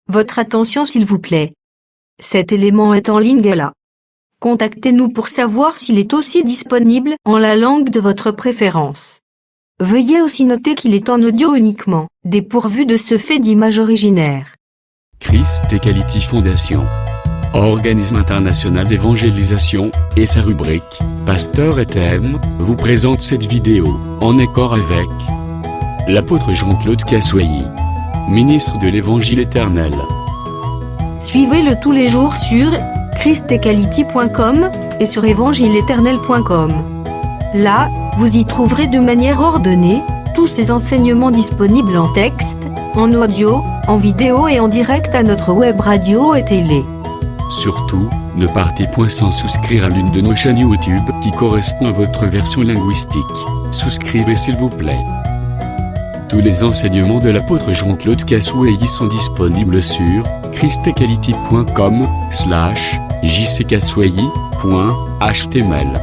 Votre attention s'il vous plaît. Cet élément est en ligne là. Contactez-nous pour savoir s'il est aussi disponible en la langue de votre préférence. Veuillez aussi noter qu'il est en audio uniquement, dépourvu de ce fait d'image originaire. Christ Equality Foundation, organisme international d'évangélisation, et sa rubrique Pasteur et thème vous présente cette vidéo en accord avec l'apôtre Jean-Claude Kassoyi, ministre de l'Évangile éternel. Suivez-le tous les jours sur christequality.com et sur évangileéternel.com. Là, vous y trouverez de manière ordonnée tous ces enseignements disponibles en texte, en audio, en vidéo et en direct à notre web radio et télé. Surtout, ne partez point sans souscrire à l'une de nos chaînes YouTube qui correspond à votre version linguistique. Souscrivez s'il vous plaît. Tous les enseignements de l'apôtre Jean-Claude Kassoyi sont disponibles sur christequality.com/jckassoyi.html.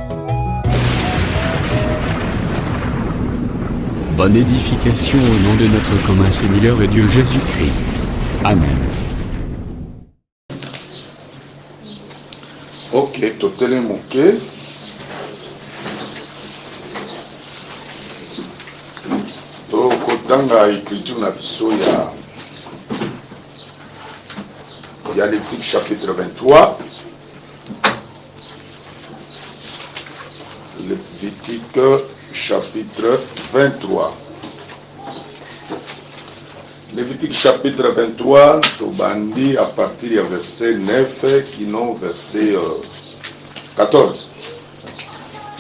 Bonne édification au nom de notre commun Seigneur et Dieu Jésus-Christ. Amen. Ok, totele moke. Tokotanga écriture na biso ya Lévitique chapitre 23. Lévitique chapitre 23. Lévitique chapitre 23, Tobandi à partir du verset 9 qui non verset 14.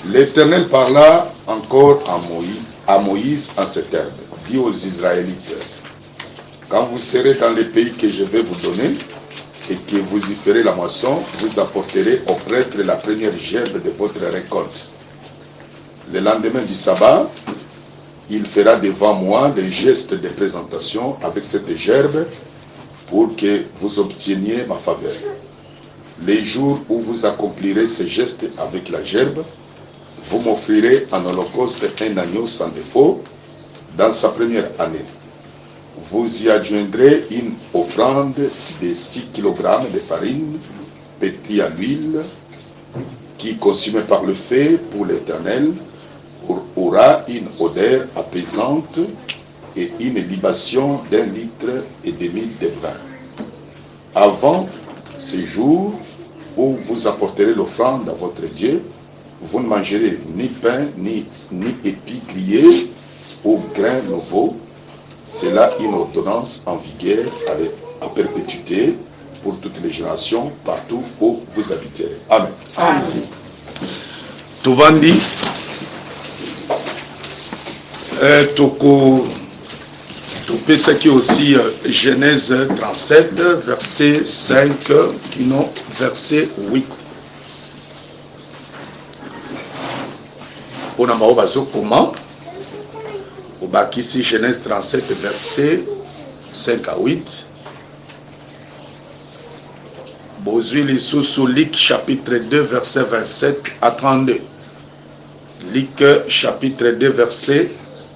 L'Éternel parla encore à Moïse en ces termes. Dit aux Israélites, quand vous serez dans les pays que je vais vous donner et que vous y ferez la moisson, vous apporterez au prêtre la première gerbe de votre récolte. Le lendemain du sabbat, il fera devant moi des gestes de présentation avec cette gerbe pour que vous obteniez ma faveur. Les jours où vous accomplirez ces gestes avec la gerbe, vous m'offrirez en holocauste un agneau sans défaut dans sa première année. Vous y adjoindrez une offrande de 6 kg de farine pétrie à l'huile qui, consumée par le feu pour l'Éternel, aura une odeur apaisante et une libation d'1,5 litre de vin. Avant ce jour où vous apporterez l'offrande à votre Dieu, vous ne mangerez ni pain, ni épis grillés ou grains nouveaux. C'est là une ordonnance en vigueur à perpétuité pour toutes les générations, partout où vous habiterez. Amen. Amen. Tuvandi. Topesaki aussi Genèse 37, verset 5, qui non verset 8. On a marre bazo comment au bac ici Genèse 37, verset 5 à 8. Bozui les sous Luc chapitre 2, verset 27 à 32. Luc chapitre 2, verset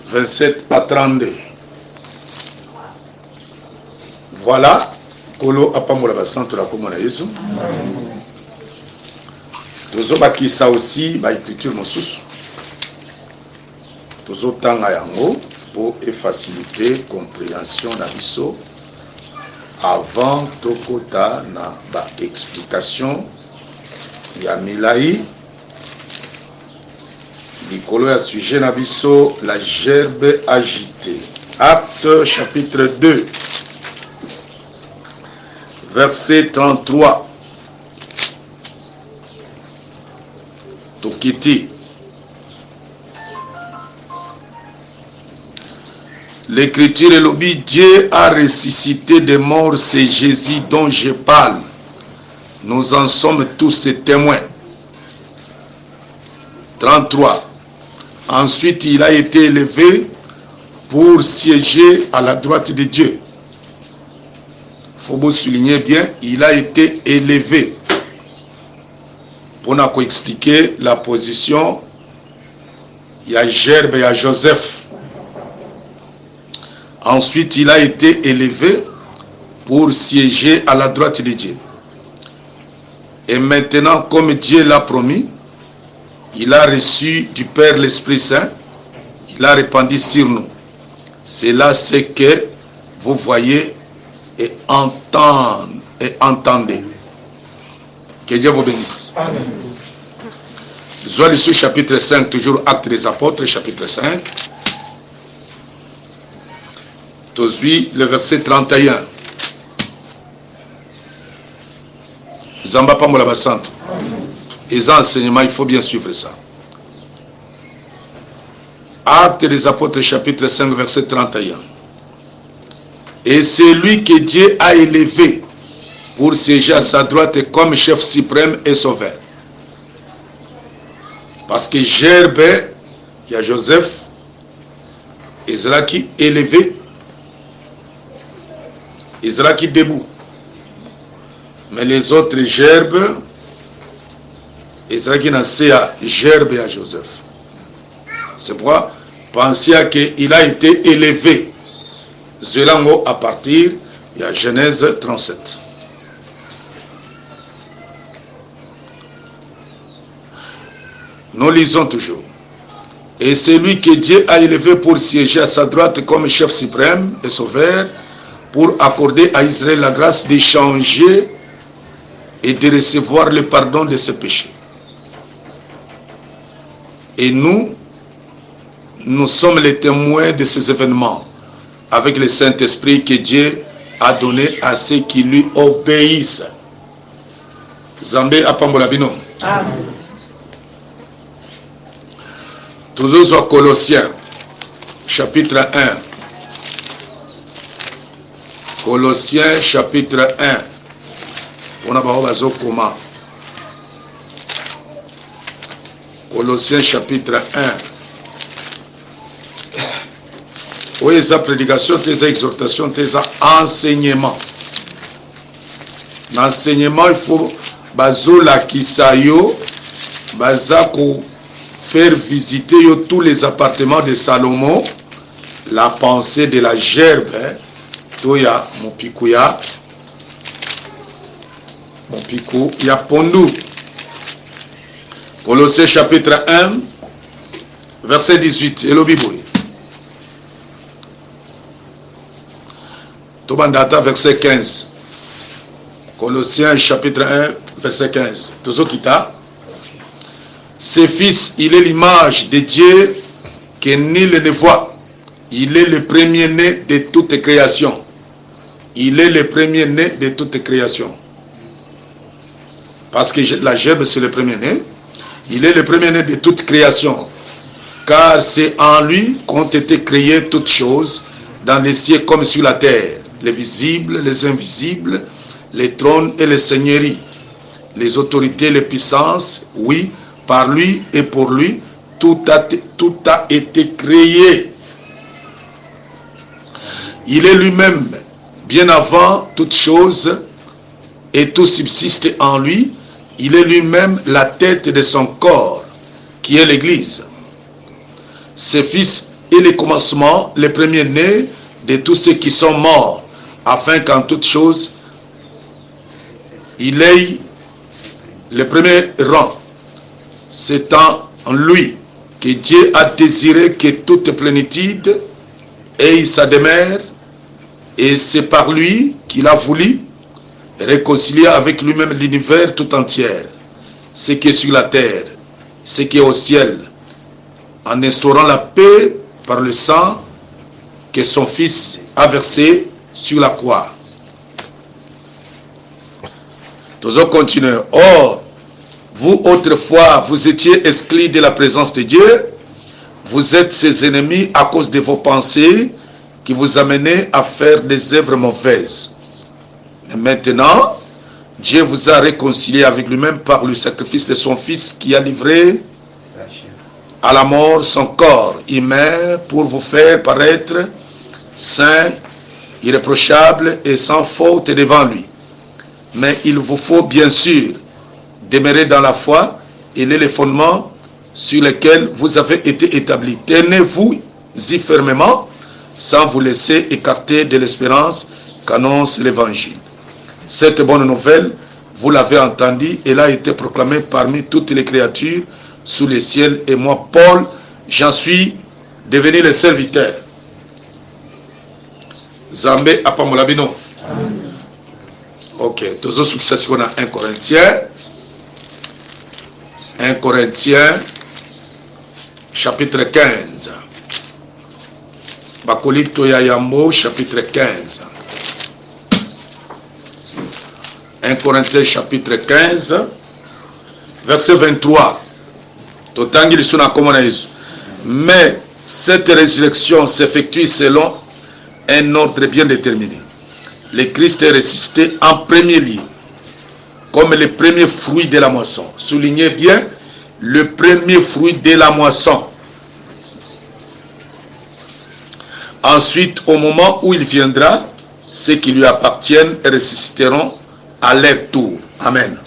27 à 32. Voilà. Kolo apamola basanto la komona Yesu. Tozo bakisa aussi ba écriture mosusu. Tozo tanga yango pour faciliter compréhension na biso avant tokota na ba explication ya milai. Likolo ya sujet na biso, la gerbe agitée. Acte chapitre 2, verset 33. Tokiti. L'écriture est l'objet, Dieu a ressuscité des morts, c'est Jésus dont je parle. Nous en sommes tous témoins. 33. Ensuite, il a été élevé pour siéger à la droite de Dieu. Il faut vous souligner bien, il a été élevé. Pour nous expliquer la position, il y a Gerbe et il y a Joseph. Ensuite, il a été élevé pour siéger à la droite de Dieu. Et maintenant, comme Dieu l'a promis, il a reçu du Père l'Esprit Saint, il a répandu sur nous. C'est là ce que vous voyez et entendez. Que Dieu vous bénisse. Amen. Joël ici, chapitre 5, toujours Actes des Apôtres, chapitre 5. Aujourd'hui, le verset 31. Zamba Pamola Bassante. Les enseignements, il faut bien suivre ça. Actes des Apôtres, chapitre 5, verset 31. Et c'est lui que Dieu a élevé pour siéger à sa droite comme chef suprême et sauveur. Parce que Gerbe, il y a Joseph, Israël qui élevé, Israël qui debout. Mais les autres Gerbes, Israël qui naissait à Gerbe et à Joseph. C'est pourquoi pensez qu'il a été élevé. Zelango à partir, il y a Genèse 37. Nous lisons toujours. Et c'est lui que Dieu a élevé pour siéger à sa droite comme chef suprême et sauveur, pour accorder à Israël la grâce d'échanger et de recevoir le pardon de ses péchés. Et nous sommes les témoins de ces événements, avec le Saint-Esprit que Dieu a donné à ceux qui lui obéissent. Zambé Apambolabino. Amen. Toujours au Colossiens, chapitre 1. Colossiens, chapitre 1. On a besoin de comment. Colossiens, chapitre 1. Oui, sa prédication, tes exhortations, tes enseignements. L'enseignement, il faut bazola kisayo, bazako faire visiter tous les appartements de Salomon, la pensée de la gerbe, toya mon pikuya, mon pikou, ya pondu. Colossiens chapitre 1, verset 18, et le Bible. Tobandata verset 15. Colossiens chapitre 1, verset 15. Tozokita. Ce fils, il est l'image de Dieu que nul ne voit. Il est le premier-né de toute création. Il est le premier-né de toute création. Parce que la gerbe, c'est le premier-né. Il est le premier-né de toute création. Car c'est en lui qu'ont été créées toutes choses, dans les cieux comme sur la terre. Les visibles, les invisibles, les trônes et les seigneuries, les autorités, les puissances, oui, par lui et pour lui, tout a été créé. Il est lui-même bien avant toute chose et tout subsiste en lui. Il est lui-même la tête de son corps, qui est l'Église. Ses fils est le commencement, le premier-né de tous ceux qui sont morts, afin qu'en toute chose, il ait le premier rang. C'est en lui que Dieu a désiré que toute plénitude ait sa demeure, et c'est par lui qu'il a voulu réconcilier avec lui-même l'univers tout entier, ce qui est sur la terre, ce qui est au ciel, en instaurant la paix par le sang que son Fils a versé sur la croix. Nous allons continuer. Or, vous autrefois, vous étiez exclus de la présence de Dieu. Vous êtes ses ennemis à cause de vos pensées qui vous amenaient à faire des œuvres mauvaises. Mais maintenant, Dieu vous a réconcilié avec lui-même par le sacrifice de son Fils qui a livré à la mort son corps humain pour vous faire paraître saints, irréprochables et sans faute devant lui. Mais il vous faut bien sûr demeurer dans la foi et les fondements sur lesquels vous avez été établis. Tenez-vous y fermement sans vous laisser écarter de l'espérance qu'annonce l'Évangile. Cette bonne nouvelle, vous l'avez entendue, elle a été proclamée parmi toutes les créatures sous le ciel, et moi, Paul, j'en suis devenu le serviteur. Zambé apamolabino. Ok, tous ceux qui savent qu'on a 1 Corinthiens. 1 Corinthiens, chapitre 15. Bakolito ya Yambo, chapitre 15. 1 Corinthiens, chapitre 15, verset 23. Mais cette résurrection s'effectue selon un ordre bien déterminé. Le Christ est ressuscité en premier lieu, comme le premier fruit de la moisson. Soulignez bien, le premier fruit de la moisson. Ensuite, au moment où il viendra, ceux qui lui appartiennent ressusciteront à leur tour. Amen.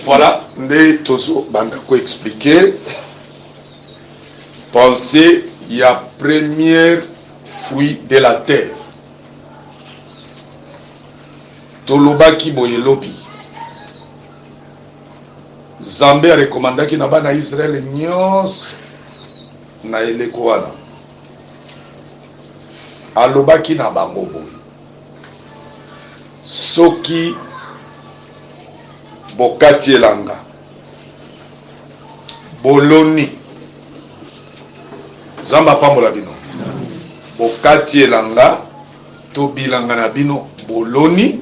Voilà, nous avons expliqué. Pensez, il y a premier fruit de la terre. Tolobaki boyelobi. Zambé a recommandé qu'il n'y a pas en Israël nyos na elekoana. Alobaki na bango boy. Soki bokati elanga boloni zamba pambola bino bokati elanga to bilanga na bino boloni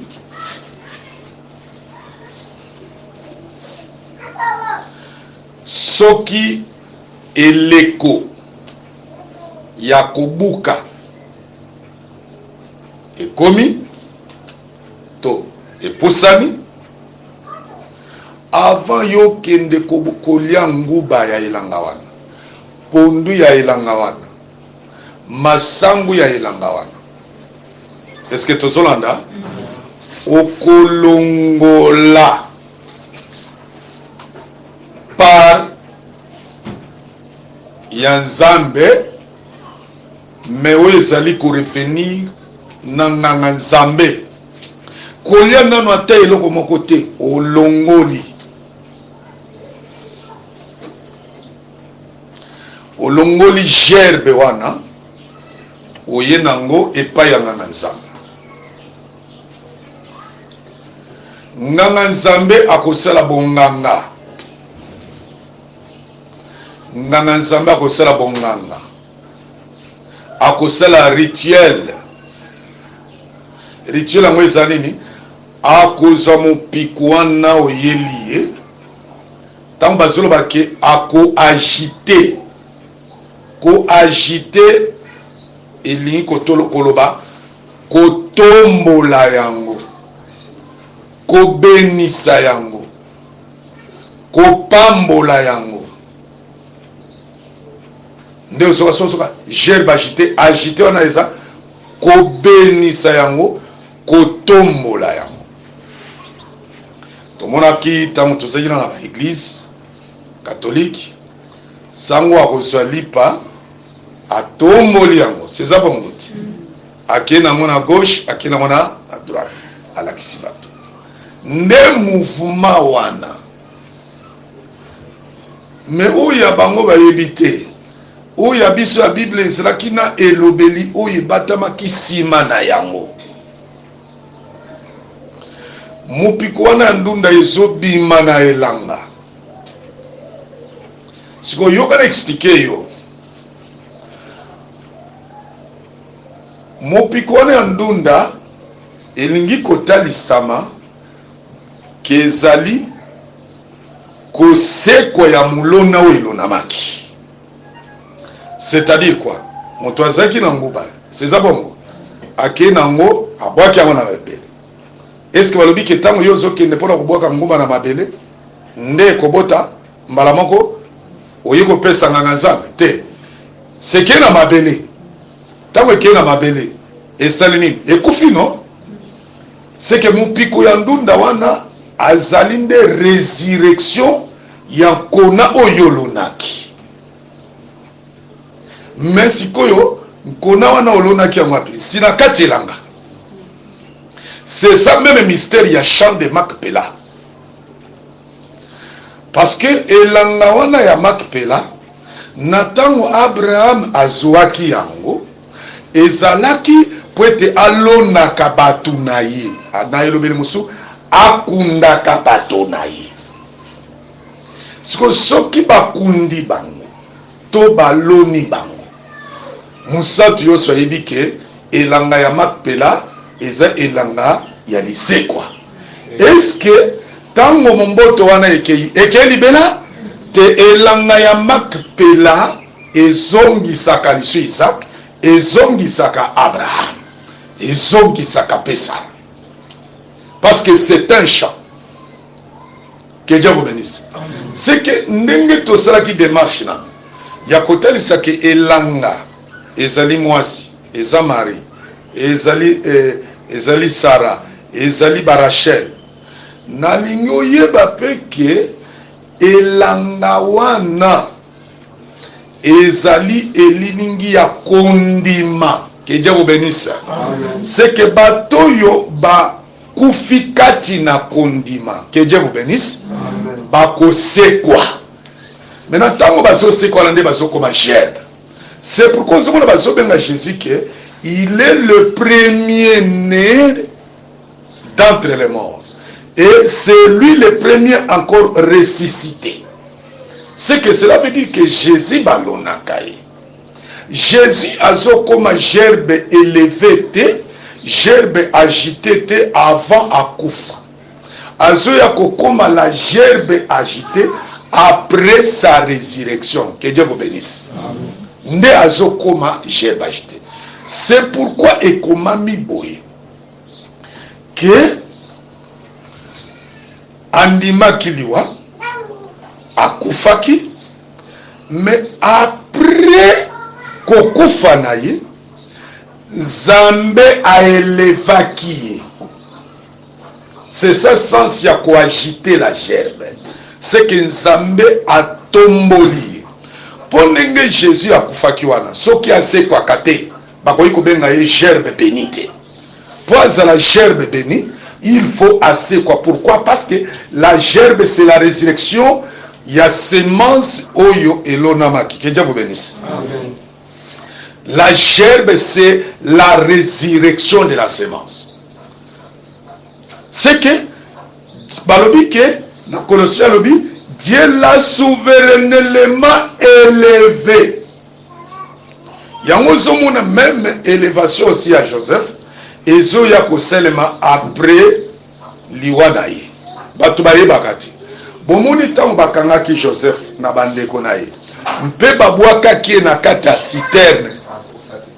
soki eleko ya kobuka ekomi to epusani avant yo kende kolia nguba ya elanga wana, pondu ya elanga wana, masangu ya elanga wana. Est-ce que tozolanda? Okolongola par ya Nzambe, mais oyo ezali ko revenir na nganga Nzambe. Kolia nano ata eloko moko te, olongoli. Olongoli gerbe wana, oye nango epai ya nganga Nzambe. Nganga Nzambe akosala bonganga. Nganga Nzambe akosala bonganga. Akosala rituel. Rituel yango eza nini? Akozwa mopiku wana oyeli ye. Tango bazoloba ke ako agite. Ko agite elingi koloba kotombola yango, kobenisa yango, kopambola yango. Nde osoka gerbe agite, agite wana eza kobenisa yango, kotombola yango. Tomonaki tango tozali na ba église catholique, sango akozwa lipa atomboli yango, c'est ça bon moti. Ake na mona gauche, ake na mona à droite, alakisi bato. Nde mouvement wana. Mais oya bango ba yebite. Oya biso ya Bible ezalaki na elobeli oyo batamaki sima na yango. Mopiko wana ndunda ezobima na elanga. Siko yo kana expliquer yo. Mopiko wana ndunda elingi kotalisama kezali kosekwa ya mulona oyo elonamaki. C'est-à-dire quoi? Moto azaki na nguba. C'est ça bongo. Ake nango abwaki yango na mabele. Est-ce que balobi ke tango yo zokende pona kobwaka nguba na mabele nde kobota mbala moko oye kopesa nganga Nzambe te? Seke na mabele. Tango eke na mabele esali nini? Ekufi no? Seke mupiko ya ndunda wana azali nde résurrection ya kona oyolonaki. Mais sikoyo nkona wana olonaki yango api sina kati elanga. C'est ça même mystère, il y a chant de Macpéla. Parce que elanga wana ya Macpéla natango Abraham azwaki yango ezalaki po ete alonaka bato na ye na elobeli mosusu akundaka bato na ye. Siko soki bakundi bango to baloni bango musatu yoso ayebi ke elanga ya Macpéla eza elanga ya lisekwa. Est-ce que tango momboto wana ekei libela te elanga ya Macpéla ezongisaka liso Isaac, ezongisaka Abraham, ezongisaka Pesara. Parce que c'est un chant. Que Dieu vous bénisse. C'est que ndenge tosalaki démarche na ya kotalisa ke elanga ezali mwasi, eza Marie, ezali Sarah, ezali Barachel. Nalingi oyeba peke elanga wana ezali eliningi ya kondima. Que Dieu vous bénisse. C'est que batoyo ba kufikati na kondima. Que Dieu vous bénisse. Bako sekwa. Maintenant tango bazo sekwa lande bazo koma gerbe. C'est pourquoi nous avons bazo benga Jésus que il est le premier né d'entre les morts. Et c'est lui le premier encore ressuscité. C'est que cela veut dire que Jésus balonakaye. Jésus azo comme gerbe élevé te, gerbe agité te avant akufa. Azo ya kokoma la gerbe agité après sa résurrection. Que Dieu vous bénisse. Nde azo koma gerbe agité. C'est pourquoi ekomami boye que andima kiliwa akufaki, mais après kokufa na ye Nzambe aelevaki. C'est ça sens ya koagiter la gerbe. C'est que Nzambe atomboli. Pondenge Jésus akufaki wana soki asekwa kate bakoyi kobenga ye gerbe bénite. Pour la gerbe bénie, il faut assez quoi. Pourquoi? Parce que la gerbe c'est la résurrection. Il y a semence oyo elonamaki. Que Dieu vous bénisse. Amen. La gerbe c'est la résurrection de la semence. C'est que balobi que na Colossiens lobi Dieu l'a souverainement élevé. Yango zomona même élévation aussi à Joseph. Ezo ya koselema après liwana ye bato bayebaka te bomoni ntango bakangaki Joseph na bandeko na ye mpe babwakaki ye na kati ya citerne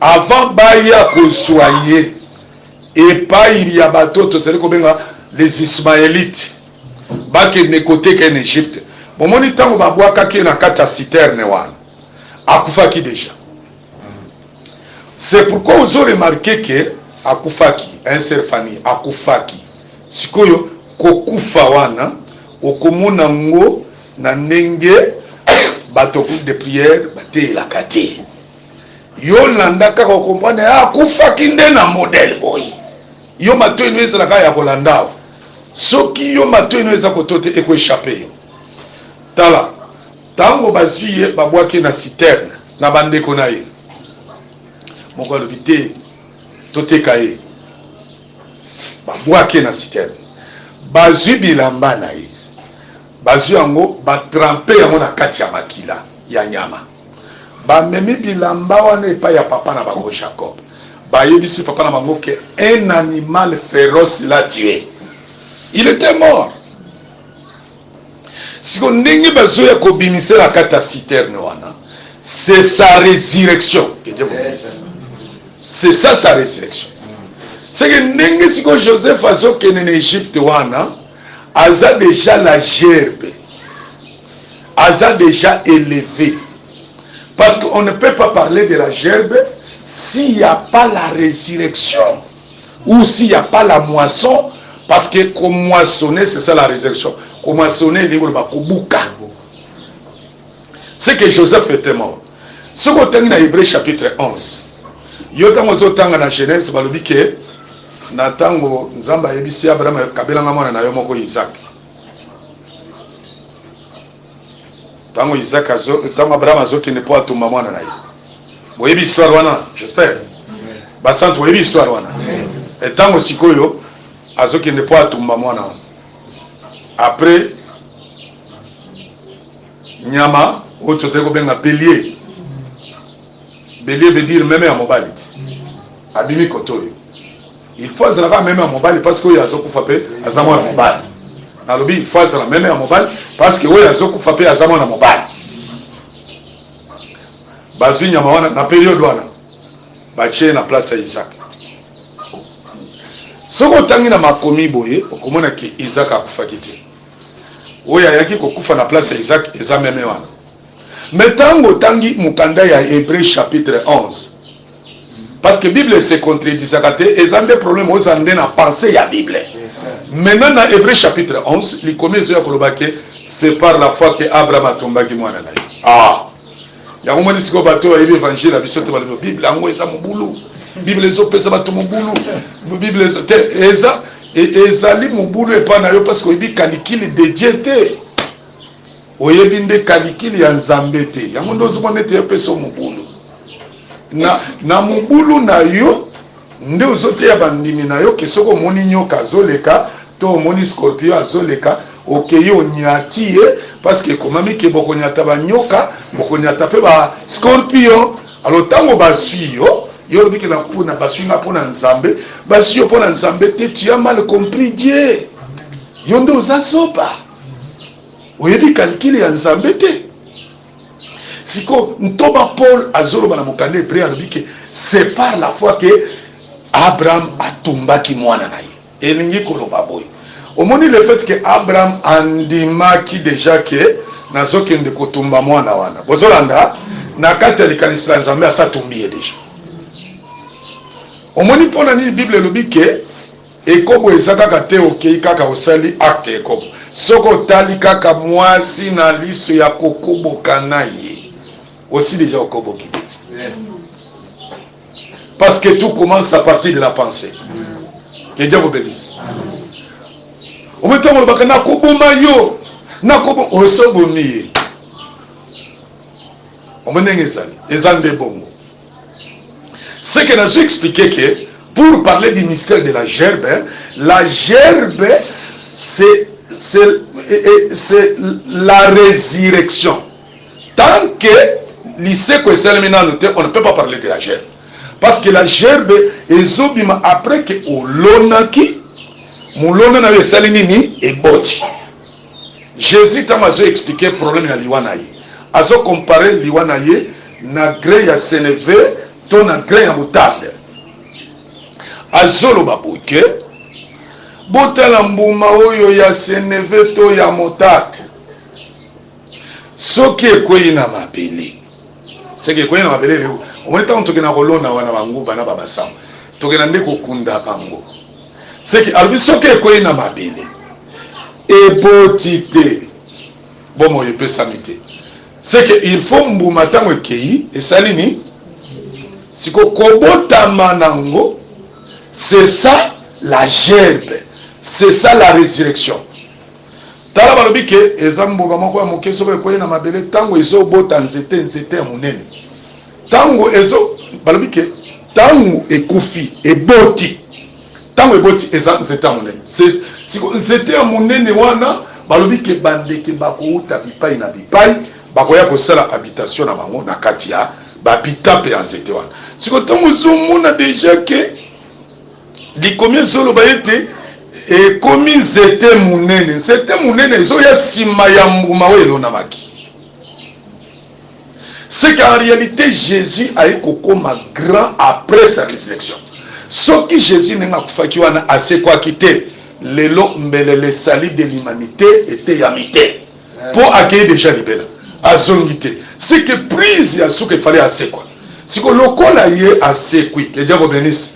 avant baya kozwa ye epai ya bato tozali kobenga les Ismaélites bakende koteka en Égypte. Bomoni ntango babwakaki ye na kati ya citerne wana akufaki déjà. C'est pourquoi vous aurez remarqué que akufaki inserfani akufaki sikoyo kokufa wana okomona ngo na ndenge bato de prière batelaka te yo landa kaka comprendre akufaki nde na modèle boy yo mato eno ezalaka ya kolanda soki yo mato eno eza kotote eko échapper yo tala tango bazwi ye babwaki na citerne na bandeko na ye moko alobi te toteka ye babwaki na citerne bazwi bilamba na ye bazwi yango batrampe yango na kati ya makila ya nyama bamemi bilamba wana epai ya papa na bango Jacob bayebisi papa na bango ke un animal féroce l'a tué, il était mort. Siko ndenge bazoya kobimisa la kati ya citerne wana c'est sa résurrection. Que Dieu vous bénisse. C'est ça sa résurrection. C'est que ndenge siko Joseph azokene en Égypte wana aza déjà la gerbe, aza déjà élevé. Parce qu'on ne peut pas parler de la gerbe s'il n'y a pas la résurrection ou s'il n'y a pas la moisson. Parce que comme moissonner, c'est ça la résurrection. Comme moissonner, il y a kobuka. C'est que Joseph était mort. Ce qu'on a dans Hébreux chapitre 11, yo tango zotanga na Genèse balobi ke na tango Nzamba yebisi Abraham kabela mwana na yo moko Isaac. Tango Isaac tango Abraham azokende po atumba mwana na ye. Boyebi histoire wana, j'espère. Basante boyebi histoire wana. Et tango sikoyo azokende po atumba mwana wana. Après nyama oyo tozali kobenga bélier. Bélier veut dire même à mobali. Abimi kotoyo. Il faut azalaka même à mobali parce que oyo azokufa pe azamwa na mobali. Nalobi il faut azala même à mobali parce que oyo azokufa pe azamwa na mobali. Bazwi nyama wana na période wana bachie na place ya Isaac. Soko tangi na makomi boye okomona ki Isaac akufaki te. Oyo ayaki kokufa na place ya Isaac eza meme wana. Mais tango tangi mukanda ya Hébreu chapitre 11. Parce que Bible se contredit zakate eza des problèmes aux andé na pensée ya Bible. Maintenant dans Hébreu chapitre 11, li komezo ya kolobake c'est par la foi que Abraham a tombaki mwana na ye. Ah. Ya komoni siko bato ya évangile bisote ba Bible ango eza mubulu. Bible ezo pesa bato mubulu. Bible ezo te eza ezali mubulu epa na yo parce que oyebi calcul de Dieu te. Oyebi nde calcul ya Nzambe te. Yango ndo zomone te pesa mubulu. Na mubulu na yo nde ozote ya bandimi na yo kesoko moni nyoka azoleka to moni scorpion azoleka okeye onyati ye parce que komami ke bokonyata ba nyoka bokonyata pe ba scorpion alors tango basui yo yo lobi ke na kuna basui na pona Nzambe basui yo pona Nzambe te tu as mal compris Dieu yo nde ozasopa oyebi calcul ya Nzambe te. Siko ntoba Paul azoloba na mokande Hébreu alobi ke c'est par la foi que Abraham atumbaki mwana na ye. Elingi koloba boy. Omoni le fait que Abraham andimaki déjà que nazokende kotumba mwana wana. Bozolanda na kati ya likanisa Nzambe asatumbi déjà. Omoni pona ni Bible elobi ke ekobo ezaka te okei kaka osali acte ekobo. Soko tali kaka mwasi na liso ya kokoboka na ye. Aussi déjà au Koboki. Parce que tout commence à partir de la pensée. Que Dieu vous bénisse. Au même temps, on va na koboma yo, na kobo osobomi. On m'a dit ça, ezande bongo. C'est que j'ai expliqué que pour parler du mystère de la gerbe, c'est la résurrection. Tant que lycée que on ne peut pas parler de la gerbe. Parce que la gerbe est obima après que olonaki, moulona na yo salinini et boti. Jésus t'a expliqué le problème de liwanaye. Azo comparé liwanaye na gré ya seneve to na gré ya moutarde. Azo lo babuke botala mbuma oyo ya seneve to ya moutarde. Soki ekweyi na mabele. C'est que quand on a belé, on est en train de rolona wana bangu bana babasam. Tokena ndeko kunda bango. C'est que albiso ke ko ina mabele. Et botité. Bon mo yepe samité. C'est que il faut mbuma tango kei et salini. Siko kobota manango. C'est ça la gerbe. C'est ça la résurrection. Tala balobi ke ezamboka moko ya moke sobe ko na mabele tango ezo bota nzete ya munene. Tango ezo balobi ke tango ekufi eboti. Tango eboti eza nzete ya munene. C'est siko nzete ya munene wana balobi ke bandeke bakouta bipai na bipai bakoya kosala habitation na bango na kati ya babita pe ya nzete wana. Siko tango zomona déjà ke likomie zolo bayete et comme c'était munene, c'était munene, ils ont eu c'est qu'en réalité Jésus a eu un grand après sa résurrection. Ce qui Jésus n'a pas fait assez quoi quitter les lots les salis de l'humanité était yamité pour accueillir déjà les belles à zongité. C'est que prise à ce qu'il fallait assez quoi. Si le local est assez quick, que Dieu vous bénisse.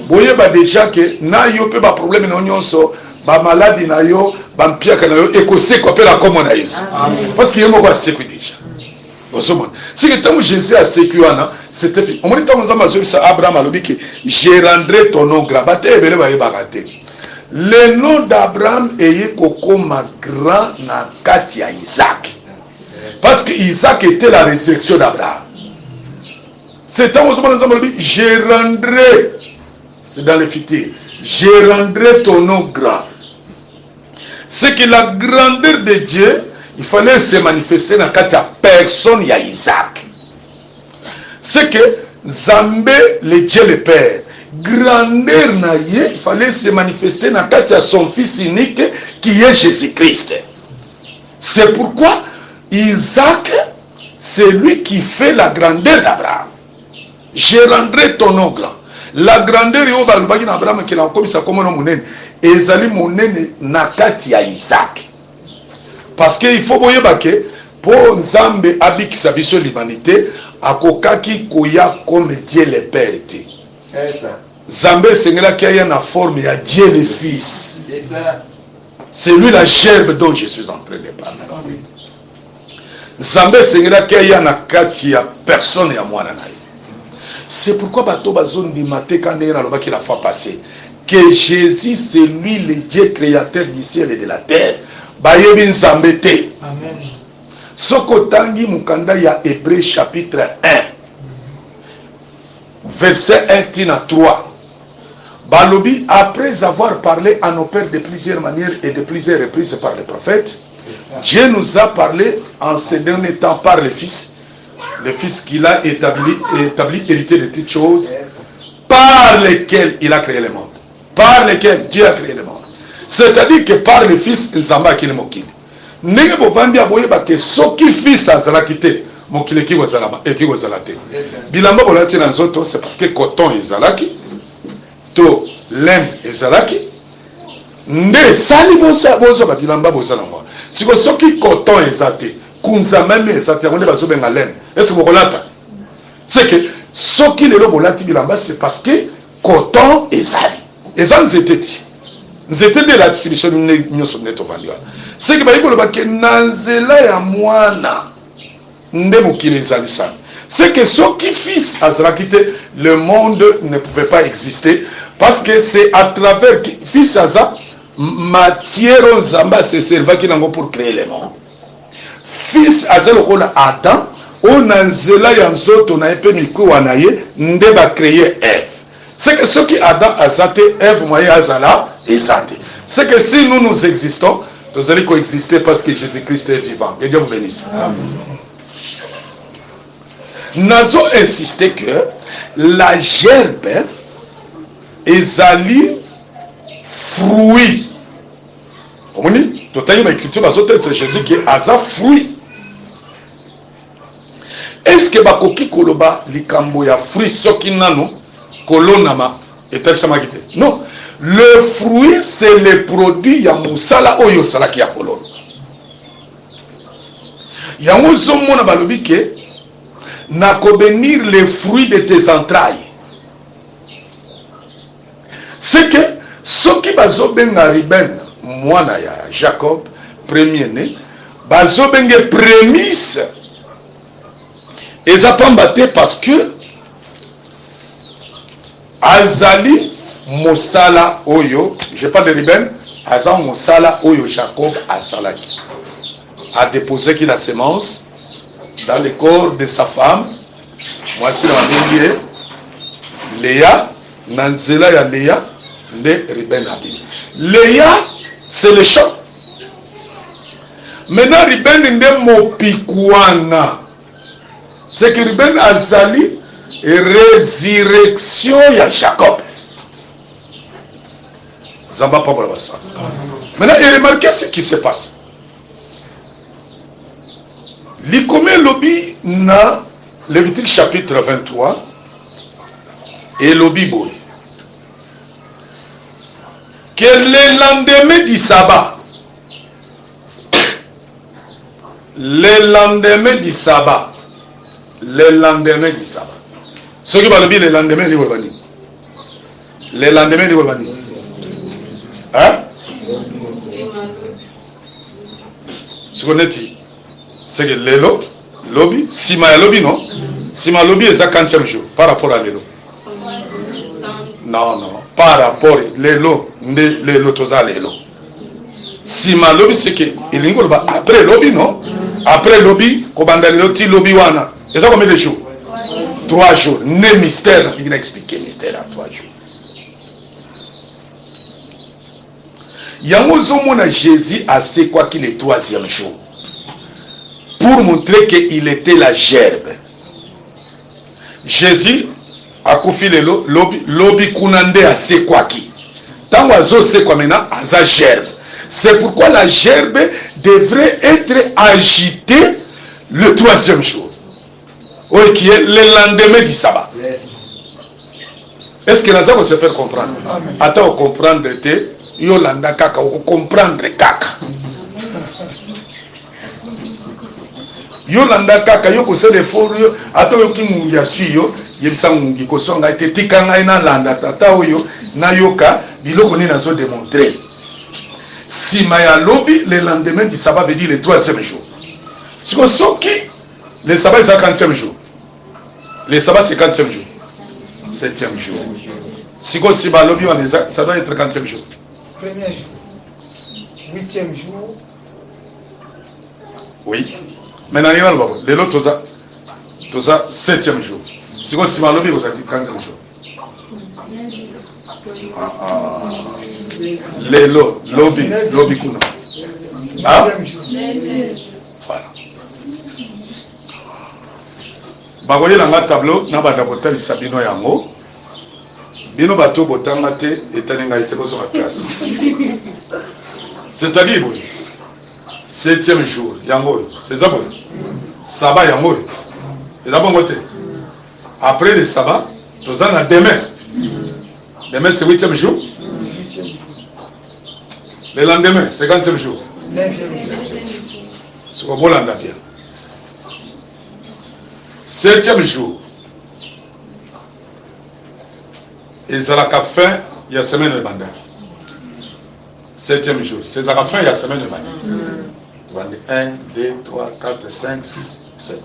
Vous voyez déjà que na yo pe ba problème na nyonso, ba maladie na yo, ba mpiaka na yo, et que c'est quoi pe la comme on a eu. Parce qu'il y a assez quick déjà. C'est que tant que Jésus a sécu, c'était fait. On m'a dit tant que Abraham a dit que je rendrai ton nom grand. Le nom d'Abraham est comme grand na Katia Isaac. Parce que Isaac était la résurrection d'Abraham. C'est tant que je rendrai, c'est dans le futur, je rendrai ton nom grand. C'est que la grandeur de Dieu, il fallait se manifester dans la personne, il y a Isaac. C'est que Zambé, le Dieu le Père, grandeur naïe, il fallait se manifester dans la son fils unique qui est Jésus-Christ. C'est pourquoi Isaac, c'est lui qui fait la grandeur d'Abraham. Je rendrai ton nom grand. La grandeur d'Abraham qui l'a comme ça comme un homme ezali monene nakati ya Isaac. Parce que il faut voyer que pour Nzambe abikisa biso l'humanité akokaki koya comme Dieu le Père était. Nzambe sengela qui a une forme ya Dieu le Fils. C'est lui la gerbe dont je suis en train de parler. Nzambe sengela qui a nakati ya personne ya mwana naye. C'est pourquoi bato bazone di maté quand il a la fois passé que Jésus c'est lui le Dieu créateur du ciel et de la terre. Bayebi Nzambe te. Amen. Soko tangi mukanda ya Hébreux chapitre 1 verset 1 tina 3. Balobi après avoir parlé à nos pères de plusieurs manières et de plusieurs reprises par les prophètes, Dieu nous a parlé en ce dernier temps par le Fils qu'il a établi héritier de toutes choses, par lesquelles il a créé le monde. Par lesquels Dieu a créé le monde. C'est-à-dire que par le Fils, il s'en va qui le mokili. N'est-ce pas que ce qui Fils a zalakité, mokili qui was zalate. Bilamba bolati na nzoto, c'est parce que coton est zalaki, to laine est zalaki. Ne sali bosa ba bilamba bozala moi. Si ce qui coton est zate, kunza même est zate, on est bazo benga laine. Est-ce que vous relata? C'est que ce qui le bolati bilamba, c'est parce que coton est zali. Et ça nous était de la distribution de notre valeur. C'est que Nanzela ya mwana ndemo qui les alisa. C'est que ce qui fils a quitté le monde ne pouvait pas exister parce que c'est à travers fils Aza matière Zamba se serva qui n'ango pour créer le monde. Fils Aza le rôle Adam on Nanzela ya nzoto na epe miku wanaye ndeba créer Ève. C'est que ce qui Adam a zaté, Ève, moyen Azala, est zaté. C'est que si nous existons, nous allons coexister parce que Jésus-Christ est vivant. Que Dieu vous bénisse. Nous avons insisté que la gerbe est allée fruit. Vous comprenez? Tout à l'heure, l'écriture, c'est Jésus qui est à fruit. Est-ce que Bakoki Koloba, likambo ya fruit, ce qui n'a non? Kolonama est-elle samakité? Non. Le fruit, c'est le produit ya musala oyo salaki ya kolon. Yango zomona balobi ke na ko bénir les fruits de tes entrailles. C'est que ce qui bazo benga Ruben mwana ya Jacob premier né bazo benga prémisse ezapambate parce que Azali Mosala Oyo, je parle de Ruben, Azan Mosala Oyo Jacob Asalaki a déposé qui la semence dans le corps de sa femme. Voici la Bible, Léa, Nanzela ya Léa, de Ruben Abi. Léa, c'est le champ. Maintenant Ruben nde mopikuana. C'est que Ruben Azali résurrection ya Jacob. Zamba pas pour ça. Maintenant, il remarquez ce qui se passe. L'Ikome Lobi na Lévitique chapitre 23 et Lobi Boy. Que le lendemain du sabbat, le lendemain du sabbat, ce qui va le dire le lendemain, il va venir. Le lendemain, il va venir. Hein? Ce qu'on a dit, c'est que Lobby, sima ya lobby non? Sima lobby est à 40e jour par rapport à l'élo. Non, non, par rapport à l'élo, l'élo toza l'élo. Sima lobby c'est que il après lobby non? Après lobby, kobanda l'élo ti lobby wana. Et ça combien de jours? 3 jours. Né mystère, il a expliqué mystère à 3 jours. Yamozomona Jésus a c'est quoi qu'il est 3e jour. Pour montrer qu'il était la gerbe. Jésus a confié le lobby kunande a c'est quoi qui. Tant oiseau c'est quoi maintenant à sa gerbe. C'est pourquoi la gerbe devrait être agitée le 3e jour. Oui, qui est le lendemain du sabbat. Est-ce que Lazare va se faire comprendre? Attends, comprendre te, Yolanda kaka, comprendre kaka. Yolanda kaka, yo ko se de fort yo, attends yo ki mungi asuyo, yebisa mungi ko songa te tikanga ina landa tata oyo na yoka biloko ni nazo démontrer. Si maya lobby le lendemain du sabbat veut dire le 3e jour. Si ko soki le sabbat est 50e jour. Le sabbat c'est 40e jour. 7e jour. Si ko si ba lobby on ça doit être 40e jour. 1er jour. 8e jour. Oui. Maintenant, il y a l'autre, tout ça, 7e jour. Si vous avez lobby, vous avez dit 15e jour. Les lobby, kuna. Ah? Voilà. Bagoye na tableau, na bada botal sabino yango. Bino bato botanga te etalinga ite boso ma classe. C'est-à-dire, 7e jour, yango, c'est ça bon. Sabbat yango. C'est ça bon côté. Après le sabbat, tout ça na demain. Demain c'est 8e jour. Le lendemain, 50e jour. 9e jour. C'est comme Bolanda bien. 7e jour. Et ça la fin, il y a semaine de banda. 7e jour. C'est ça la fin, il y a semaine de banda. 1, 2, 3, 4, 5, 6, 7.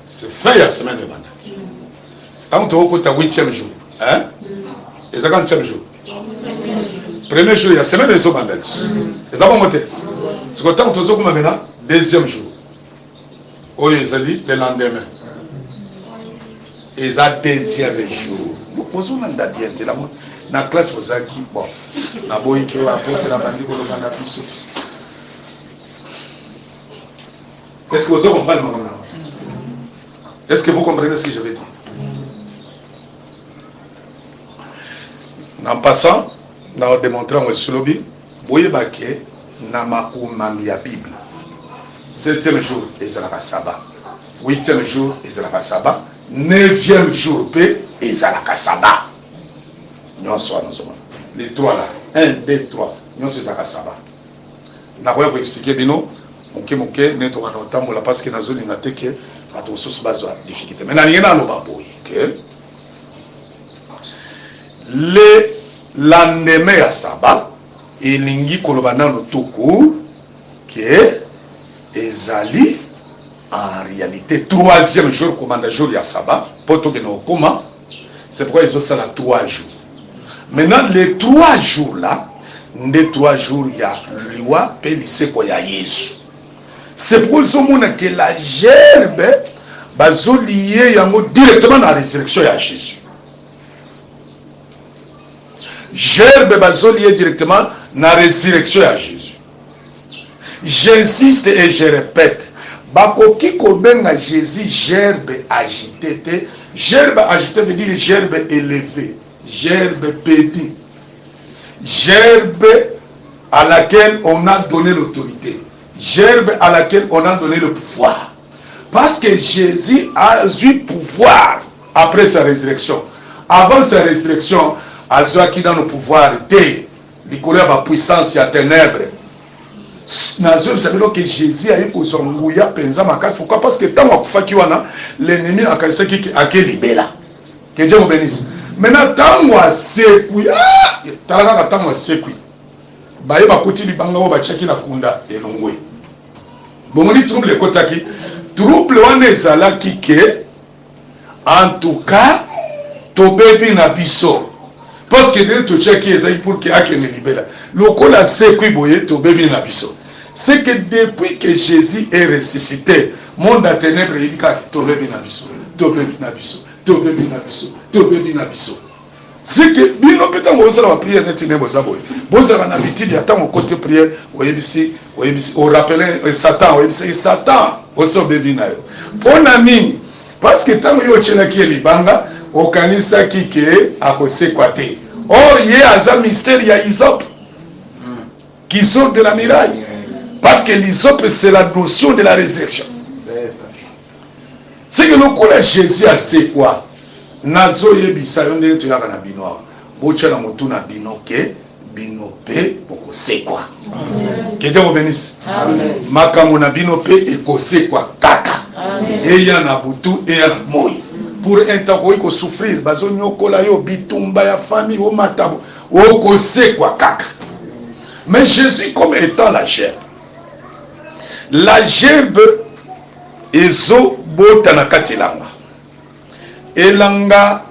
C'est fin la semaine de banda. Tant que tu as 8e jour, hein? Et ça 40e jour. Premier jour, il y a semaine de banda. Et ça va monter. C'est que tant que tu as maintenant, 2e jour. Oui, ils ont dit le lendemain. Et ça 2e jour. Vous avez bien la classe, vous avez dit, bon, la boîte qui apporte la bandit pour le banda plus. Est-ce que vous comprenez maintenant? Est-ce que vous comprenez ce que je veux dire? En passant, nous avons démontré en Welsolobi, vous voyez que dans la Bible, 7e jour, ils ont la sabbat. 8e jour, ils ont la sabbat. 9e jour, ils ont la sabbat. Nous sommes les trois là. 1, 2, 3. Nous sommes la sabbat. Nous avons expliqué, Bino. Moké neto wana otambola parce que nazolinga te ke bato mosusu bazwa difficulté mais nalingi naloba boye ke le lendemain ya sabbat elingi koloba nano tuku ke ezali en réalité 3e jour komanda jour ya sabbat po tokende okoma. C'est pourquoi ils ont ça là 3 jours. Maintenant les 3 jours là nde 3 jours ya liwa pe liseko ya Yesu. C'est pour ça que la gerbe va lier directement dans la résurrection de Jésus. Gerbe va lier directement dans la résurrection de Jésus. J'insiste et je répète. Bakoki kobenga Jésus gerbe agité. Gerbe agité veut dire gerbe élevé. Gerbe petit. Gerbe à laquelle on a donné l'autorité. Gerbe à laquelle on a donné le pouvoir. Parce que Jésus a eu pouvoir après sa résurrection. Avant sa résurrection, Azwa qui dans le pouvoir était, il connaît la puissance, il y a ténèbres. Vous savez que Jésus a eu pour son mouilla penza makas. Pourquoi? Parce que tant que l'ennemi a cassé qui a libéré. Que Dieu vous bénisse. Maintenant, tant que c'est kui, tant que c'est kui. Baye bakoti libanga wo bachaki la kunda elongwe. Bomoni trouble kotaki trouble wana ezalaki ke en tout cas tobebi na biso parce que ndenge totiaki ezali pour ke akende libela lokola sekwi boye tobebi na biso. C'est que depuis que Jésus est ressuscité, monde à ténèbres yebi kaka tobebi na biso, tobebi na biso, tobebi na biso, tobebi na biso. C'est que bino peta ngosala ba prière neti ne boza boye bozala na bitidi ata mon côté prière oyebisi o rappeler Satan oyebisi Satan oso bebi na yo pona nini parce que tango yo chelaki libanga okanisa kike akosekwa te. Or ye aza mystère ya Hysope qui sort de la miraille parce que l'hysope c'est la notion de la résurrection. C'est que le collège Jésus a c'est quoi nazo yebisa yo ndenge toyaka na bino bocha na motu na bino ke bino pe bokosekwa. Que Dieu vous bénisse. Makambo na bino pe ekosekwa kaka eya na butu eya na moi pour un temps ko souffrir bazo nyokola yo bitumba ya famille o matabo okosekwa kaka. Mais Jésus comme étant la gerbe ezo bota na kati langa elanga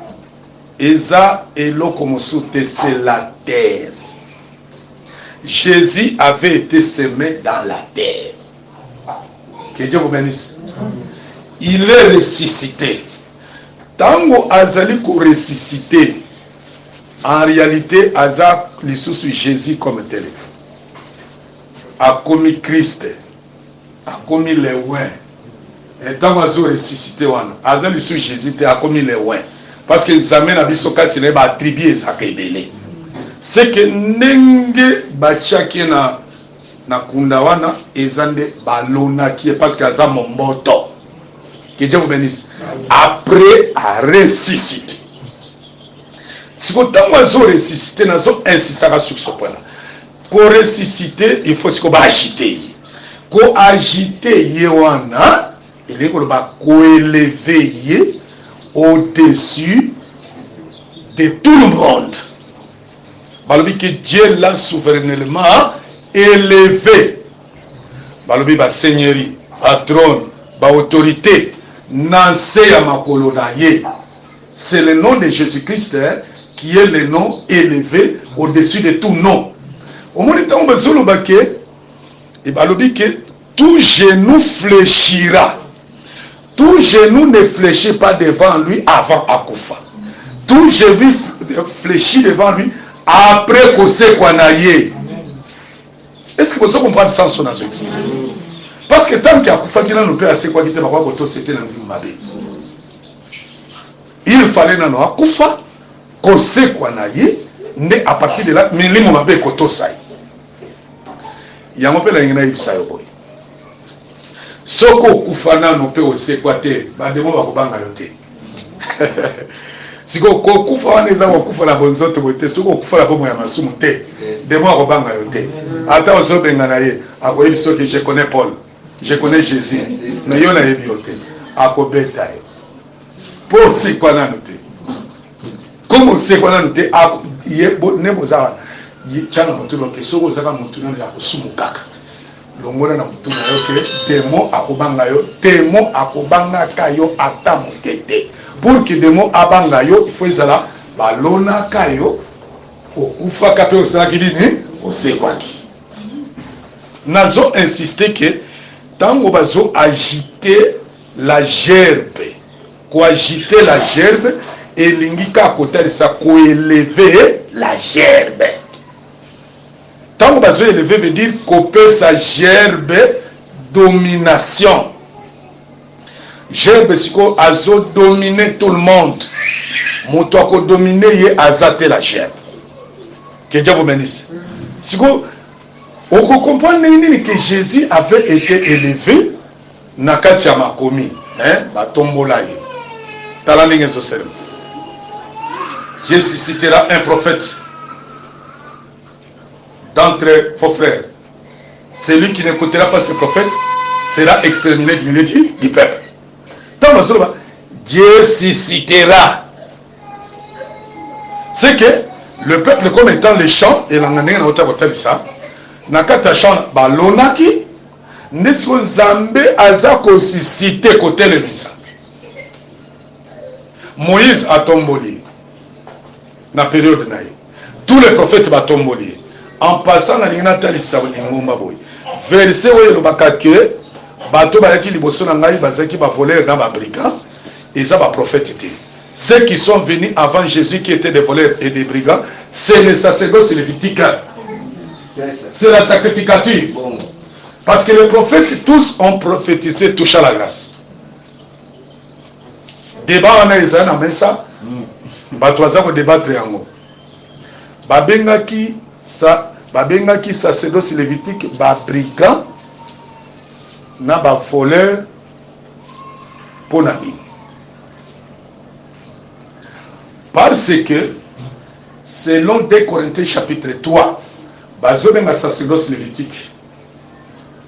eza eloko mosusu te, c'est la terre. Jésus avait été semé dans la terre. Que Dieu vous bénisse. Il est ressuscité. Tango azali ko ressuscité, en réalité aza lisusu Jésus comme tel. A commis Christ, a commis les ouins. Et tant que ressuscité wana aza lisusu Jésus te a commis les ouins. Parce que les amènent à bisokati ne ba attribuer ça kebele. C'est que nenge bachaki na kundawana ezande balona qui est parce que aza momboto. Que Dieu vous bénisse. Après à ressusciter. Si vous avez ressuscité, nous avons insisté sur ce point-là. Pour ressusciter, il faut agiter. Pour agiter, il faut élever au-dessus de tout le monde. Balobi que Dieu l'a souverainement élevé. Balobi ba seigneurie, ba trône, ba autorité, nancé à makolo na ye. C'est le nom de Jésus-Christ qui est le nom élevé au-dessus de tout nom. Au moment où on va dire et balobi que tout genou fléchira. Tout genou ne fléchit pas devant lui avant Akoufa. Tout genou fléchit devant lui après qu'on sait qu'on a yé. Est-ce que vous comprenez le sens de son expression? Parce que tant qu'il y a Akoufa qui n'a pas assez quoi qui était ma c'était dans le mabé. Il fallait n'en Akoufa qu'on sait qu'on a yé, mais à partir de là, mais les mabé koto sai. Il y a un peu la ngina ibisayo boy. Soko kufana no pe osekwate ba demo ba kobanga yote. Siko ko kufa wana eza kufa la bonzoto bote soko kufa la bomo ya masumu te. Demo ba kobanga yote. Ata ozobenga na ye akoyebi soki je connais Paul. Je connais Jésus. Na yo na yebi yote. Akobeta yo. Pour sikwana note. Comme sikwana note ye ne bozara. Chana mutuno ke soko zaka mutuno ya kusumu kaka. Longona na mutu na yoke demo akobanga yo demo akobanga kayo ata mokete pour que demo abanga yo il faut ezala balona kayo okufa kape osala kidini osekwaki nazo insister que tango bazo agiter la gerbe ko agiter la gerbe elingi ka kotalisa ko élever la gerbe. Tant que vous élevé veut dire couper sa gerbe domination. Gerbe c'est qu'on a dominé tout le monde. Mon toi qu'on domine y a zaté la gerbe. Que Dieu vous bénisse. Si on comprend que Jésus avait été élevé, nakati ya makomi, batombola ye. Talaninge zosel. Dieu suscitera un prophète d'entre vos frères. Celui qui n'écoutera pas ce prophète sera exterminé du milieu du peuple. Tant que Dieu suscitera. C'est que le peuple comme étant les champs, et l'angane na ota kotalisa, nakata champ balonaki, N'est-ce Nzambe aza kosisite kotelemisa. Moïse a tomboli. Na période naïe. Tous les prophètes va tomboli. En passant na lingana talisa ngomba boy. Verset oyo lobaka ke bato bayaki liboso na ngai bazaki ba voleurs na ba brigands et ça ba prophète était. Ceux qui sont venus avant Jésus qui étaient des voleurs et des brigands, c'est les sacerdotes lévitiques. C'est la sacrificature. Parce que les prophètes tous ont prophétisé touchant la grâce. Débat on a ezana na mesa. Bato aza ko débattre yango. Babengaki sacerdotes lévitiques ba brigands na ba voleur pour nani. Parce que selon 2 Corinthiens chapitre 3, bazobenga sacerdotes lévitiques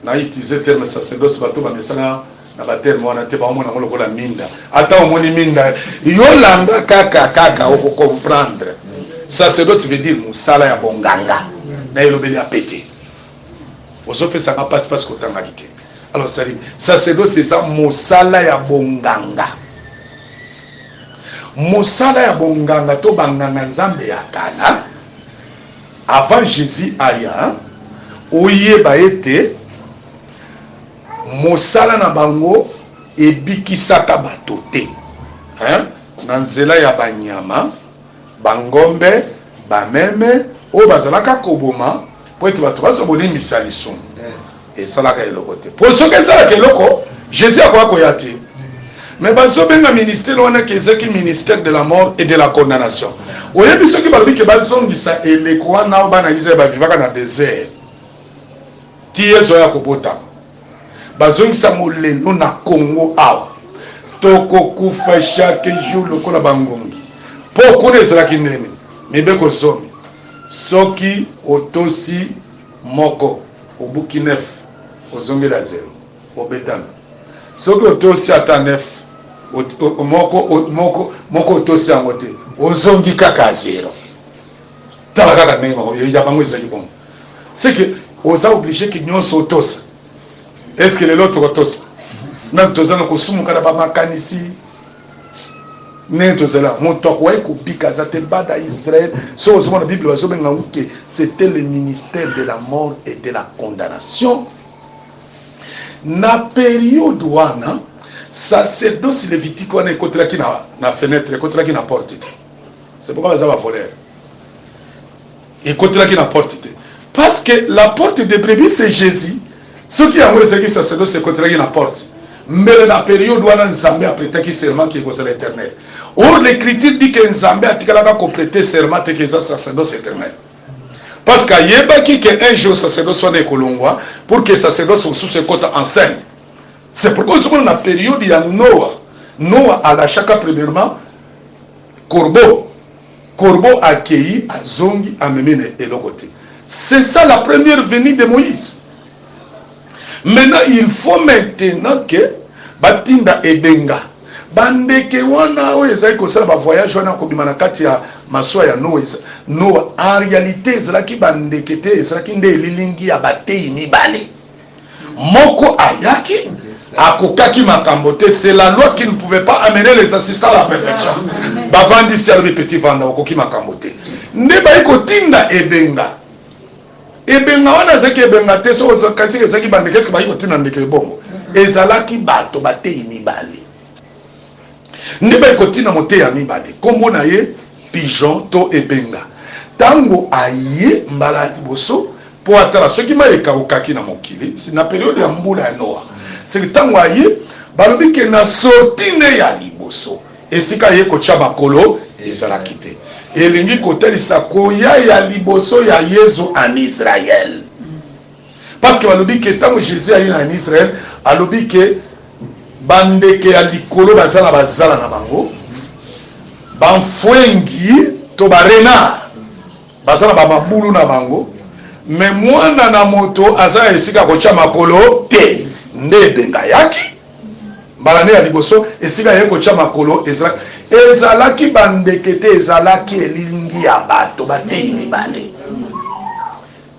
na utilisé terme sacerdoce bato ba mesana na ba terme wana te ba omona ngolo la minda. Ata omoni minda yolanda kaka oko comprendre. Sacerdoce veut dire musala ya bonganga. Na elobeli a pété. Osope ça passe parce que tangalité. Alors ça dit sacerdoce c'est ça musala ya bonganga. Musala ya bonganga to banganga nzambe ya kala. Avant Jésus aya oyeba ete musala na bango ebikisaka bato te. Hein? Na nzela ya banyama, bangombe, bameme, o bazalaka koboma, po ete bato bazobolimisa lisumu. Esalaka eloko te. Po soki esalaka eloko, Jésus akoka koya te. Mais bazobenga ministère wana kezaki ministère de la mort et de la condamnation. Oyebi soki balobi ke bazongisa eleko wana bana Israël bavivaka na désert. Tie zoya kobota. Bazongisa molelo na Congo awa. Toko kufa chaque jour lokola bangongi. Po kone ezalaki nene. Mebe kosomi. Soki otosi moko obuki nef ozongela zero. Obetana. Soki otosi ata nef moko otosi yango te ozongi kaka zero. Tala kaka ndenge ya bango ezali bongo. C'est que oza obligé que nyonso otosa. Est-ce que l'autre otosa? Nan tozana kosumuka na ba makanisi. Nentozela moto akoye kubika za te bada Israël. So ozoma na Bible bazobenga uke c'était le ministère de la mort et de la condamnation. Na période wana sacerdoce lévitique wana ekotelaki na fenêtre, ekotelaki na porte. C'est pourquoi ça va voler. Ekotelaki na porte. Parce que la porte de brebis c'est Jésus. Ce qui a été sacerdoce ekotelaki na porte. Mais la période où Nzambe a prêté serment qui est l'éternel. Or l'écriture dit que Nzambe a complété serment qui est sacerdoce éternel. Parce qu'il y a qu'un jour sacerdoce soit écolongwa pour que sacerdoce soit sous ce côté en scène. C'est pourquoi nous sommes dans la période où il y a Noah. Noah a la chaka premièrement corbeau. Corbeau accueilli à Zongi à Memine et l'autre côté. C'est ça la première venue de Moïse. Maintenant, il faut maintenant que Batinda Ebenga. Bandeke wana o ezali kosala ba voyage wana kobima na kati ya maswa ya Noah. En réalité, ezalaki bandeke te, ezalaki nde elilingi ya batei mibale. Moko ayaki, akokaki makambo te. C'est la loi qui ne pouvait pas amener les assistants à la perfection. Bavandi servi petit vanda okoki makambo te. Nde ba kotinda Ebenga. Ebenga wana zaki ebenga te so zakati zaki bandeke eske ba kotinda ndeke bongo. Ezalaki bato batei mibale. Nebe kotina mote ya mibale. Kombo na ye pigeon to ebenga. Tango aye mbala liboso po atala soki maeka okaki na mokili. C'est na période ya mbula ya Noah. C'est tango aye balobi ke na sortine ya liboso. Esika ye kocha makolo ezalaki te. Elingi kotelisa koya ya liboso ya Yesu en Israël. Parce que balobi ke tango Jésus aye en Israël, alobi ke bandeke ya likolo bazala na bango banfwengi to barena bazala ba mabulu na bango me mwana na moto azala esika kocha makolo te nde benga yaki balane ya liboso esika ye kocha makolo ezalaki bandeke te ezalaki elingi ya bato batei mibale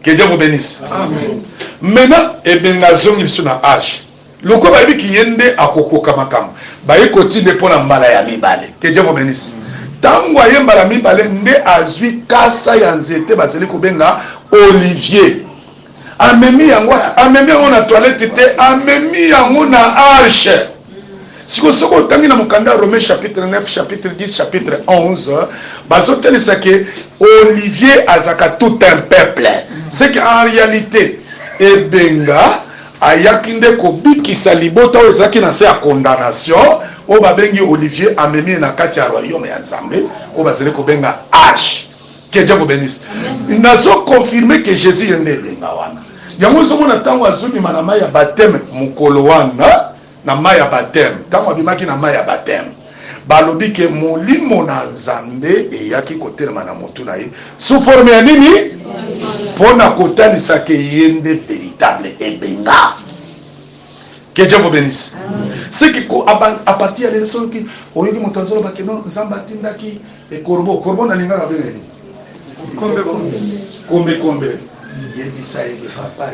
Que Dieu vous bénisse. Amen. Maintenant, et bien, ils sont à âge. Le coup, il qui yende à Koko Kamakam. Il continue pour la malayami balé. Que Dieu vous bénisse. Tant que vous avez balé, ne azui kasa yanzete baseli kubenga Olivier. Amemi yango na toilette te, amemi yango na arche. Si vous avez dans le Romains chapitre 9, chapitre 10, chapitre 11, bazotelisa que Olivier azaka tout un peuple. C'est qu'en réalité, Ebenga ayakinde kobikisa libota o ezaki na se ya condamnation o babengi Olivier amemi na kati ya royaume ya Nzambe o bazeli kobenga arche. Que Dieu vous bénisse. Ils ont confirmé que Jésus est né benga wana. Yango somo na tango azumi na mai ya baptême mukolo wana na mai ya baptême. Tango abimaki na mai ya baptême. Balobi ke molimo na Nzambe eyaki kotelema na motu na ye. Sous forme ya nini? Pona kotanisa ke yende véritable ebenga. Que Dieu vous bénisse. C'est que à partir de ce qui oyoki moto azolo bakeno Nzambe atindaki e korbo na linga kabele. Kombe. Yebisa ebe papa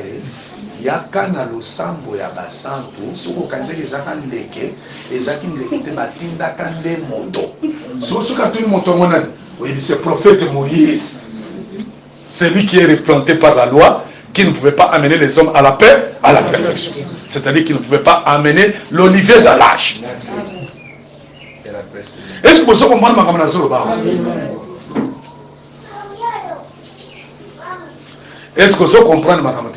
yaka na losambo ya basantu soko kanzeki ezaka ndeke ezaki ndeke te batindaka nde moto soka tuni moto monani oyebise prophète Moïse, celui qui est replanté par la loi, qui ne pouvait pas amener les hommes à la paix, à la perfection, c'est-à-dire qu'il ne pouvait pas amener l'olivier dans l'âge. Est-ce que vous avez compris ma Est-ce que vous comprenez ma caméra?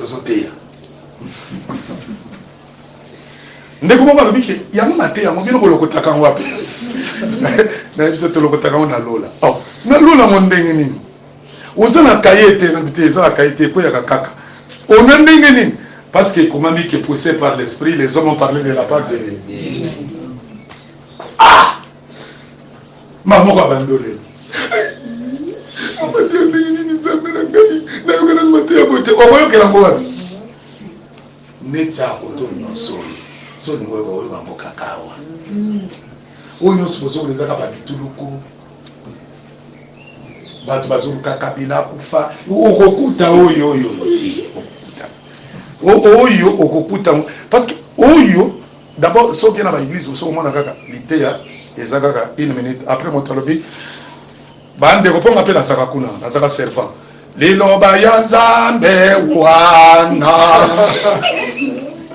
Ndeko mama lobiki yango mate yango bino bolokotaka wapi na biso tolokotaka na lola na lola mo ndenge nini ozana kayete na bité za kayete ko ya kaka on ndenge nini parce que comment dit que poussé par l'esprit les hommes ont parlé de la part de maman ko bandole mate ndenge nini zamena ngai na yokana mate ya bote okoyokela ngo wapi necha koto nyonso so ni wewe wewe mambo kakawa oyo sipozo lezaka ba bituluku batu bazuluka kabila kufa okokuta oyo okokuta parce que oyo d'abord so bien na ba église so mona kaka liteya ezaka kaka 1 minute après motolobi bande ko ponga pe na saka kuna na saka servant liloba ya Nzambe wana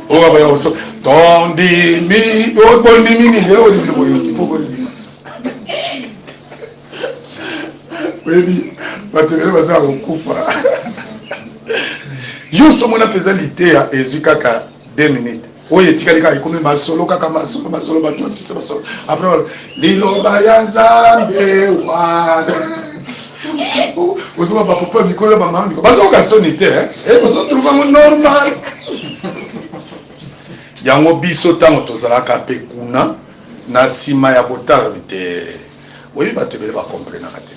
oba ya so tondimi obondimi ni lelo ni boyo pokoli webi batele baza kufa yo so mona pesalité ya ezikaka 2 minutes oye tikali ka ikomi masolo kaka masolo bato sisa masolo après liloba ya Nzambe wana ozo ba papa mikolo ba mami bazo ka sonité bazo trouver normal yango biso tango tozalaka pe kuna na sima ya kotala bite oyi bato bele ba comprendre kate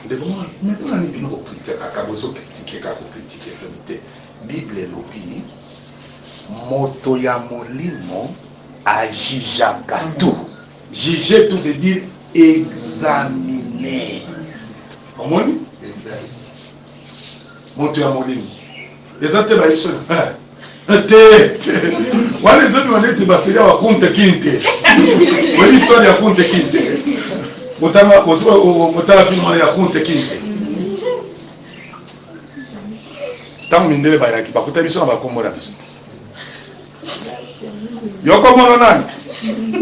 de bon maintenant ni bino ko critiquer ka bozo critiquer ka ko critiquer bite bible lobi moto ya molimo ajijaka tout juger tout veut dire examiner comment moto ya molimo ezate ba iso te wale zote wanete basiria wa kunte kinte wali histoire ya kunte kinte motala film ya kunte kinte tangu mindele bayaki bakuta biso na bakombo na biso yoko mono nani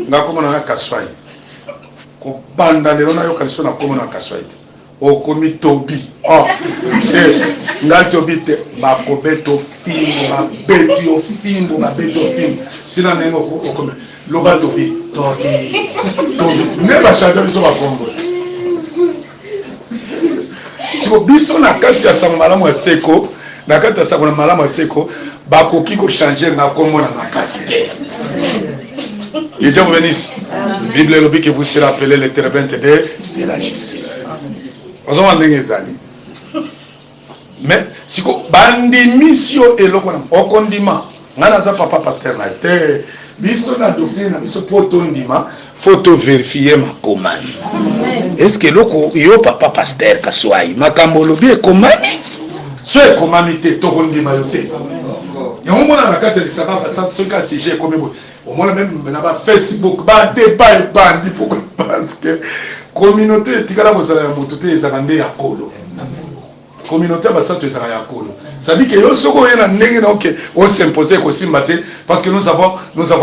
ngakomona na kaswai ko banda lero na yoka biso na komona na kaswai okomi tobi ngati obite bakobeto fimbo babeto fimbo sina nengo okome loba tobi ne ba changer biso bakombo siko biso na kati ya sango malamu ya seko na kati ya sango malamu ya seko bakoki ko changer na komona na kasite. Que Dieu vous bénisse. Bible le dit que vous serez appelés les terebintes de la justice. Mais si vous bandi mission et le okondima ngana za papa pasteur na te biso na doctrine na biso poto ndima faut vérifier makomami. Est-ce que loko yo papa pasteur kaswai makambo lobi ekomami? So ekomami te tokondi mayote. Et on m'a raconté ça va ce cas si j'ai comme au moins même na Facebook ba débat et bandi pourquoi parce que communauté tikala mosala ya moto te ezakande ya kolo. Communauté basato ezaka ya kolo. Ça dit que yo soko yena ndenge donc on s'imposer ko simbate parce que nous avons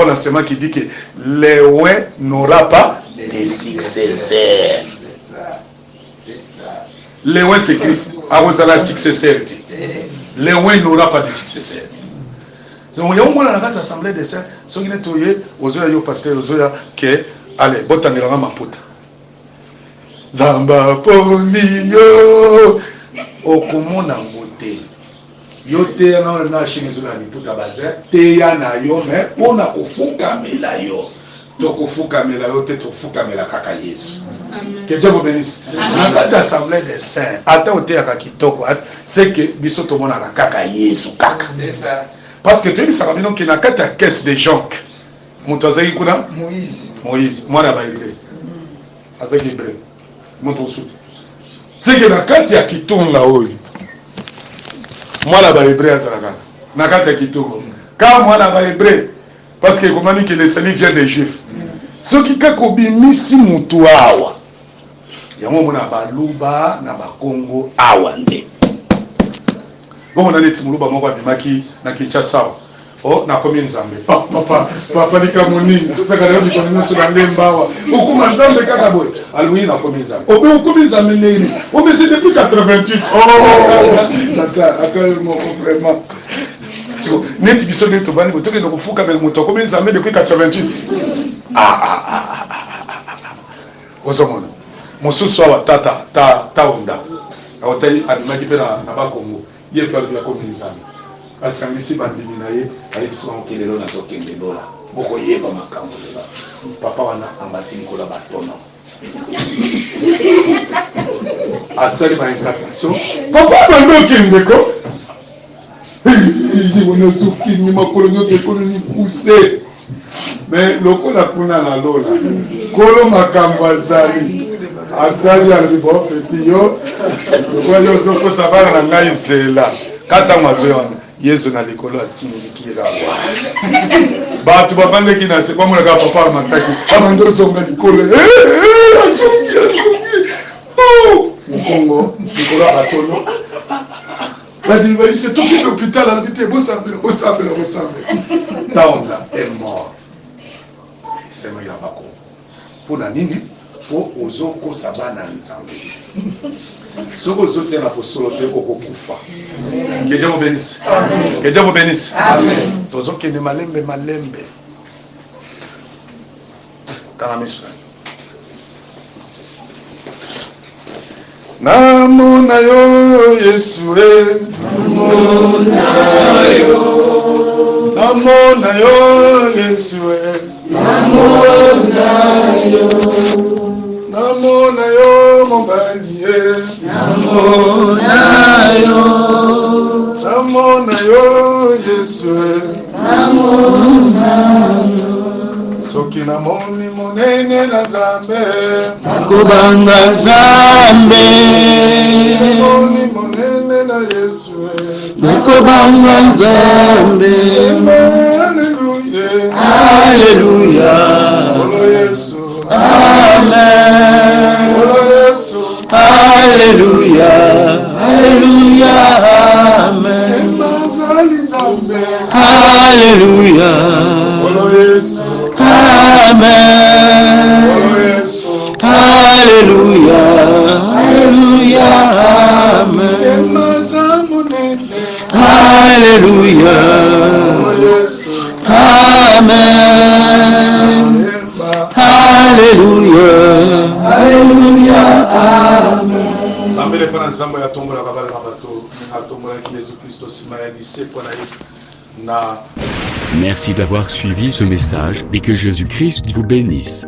l'enseignement qui dit que les ouins n'aura pas de successeurs. Les ouins c'est Christ. Arosala successeur. Les ouins n'aura pas de successeurs. Donc il y a au moins la carte assemblée de saints ceux qui nettoyé aux yeux yo pasteur aux yeux que allez botanela maputa. Zamba pondio okomona ngote yo te na chine zo na liputa baza te ya na yo mais pona kofukamela yo to kofukamela yo te to fukamela kaka Yesu. Que Dieu vous bénisse. Na carte assemblée des saints ata ote ya kitoko c'est que biso to mona kaka Yesu kaka. C'est ça. Parce que tu dis ça va qu'il n'a qu'à ta caisse de jonc. Moutazaki kuna Moïse moi na ba hébreu. Azaki hébreu. Montre soute. C'est que na kati ya kitonga là oyo. Moi na ba hébreu azalaka. Na kati ya kitonga. Quand moi na ba hébreu parce que comment que le salut vient des juifs. Ce qui ka kobimisi mutu awa. Yango mona ba luba na ba Congo awa nde. Bon, on a des timoulouba moko bimaki na Kinshasa. Oh, na komi nzambe. Papa ni kamoni. Tout ça quand on dit sur la lembawa. Okuma nzambe kaka boy. Alui na komi nzambe. Obe okumi nzambe nini? Oh mais c'est depuis 88. Oh, d'accord, mon vraiment. Siko, neti biso de tobani ko toke no kufuka bel moto komi nzambe depuis 88. Ozomona. Mosusu wa ta onda. Awotai abimaki pena na ba Congo. Il y a pas de la communauté. À Saint-Lucie, bandimi na ye, ali biso kelelo na zokende dola. Boko yeba makambo dola. Papa wana ambati nkola batono. Asali ba incantation. Papa bando kende ko. Il wona zuki ni makolo nyoso ko ni pousser. Mais lokola kuna na lola. Kolo makambo azali. Atali alibo petit yo. Kwa yo zoko sabana na ngai zela. Kata mwazo yana. Yesu na likolo atini likira wa. Batu bafande kina se kwa mwana papa mataki. Kama ndo zonga likolo. Azungi. Oh! Mkongo likolo atono. Badi badi c'est tout qui l'hôpital habité bosambe. Taonda est mort. C'est moi yabako. Pour la nini? Po ozoko sabana nzambe. Soko zote na posolo te koko kufa. Que Dieu vous bénisse. Que Dieu vous bénisse. Amen. Tozoke ni malembe. Kana misu. Namona yo Yesu Namona yo Yesu Namona yo mobali Namona yo Yesu Soki namoni monene na Nzambe Nakobanga Nzambe Namoni monene na Yesu Nakobanga Nzambe Alléluia Alléluia Olo Yesu Amen Olo Yesu Alléluia Alléluia Amen Mazali Nzambe Alléluia Olo Yesu Amen Olo Yesu Alléluia Alléluia Amen Mazamunene Alléluia Olo Yesu Amen Alléluia Alléluia Amen Sambele pana nzambo ya tombola kabala na bato na tombola ki Yesu Kristo sima ya dise pona na. Merci d'avoir suivi ce message et que Jésus-Christ vous bénisse.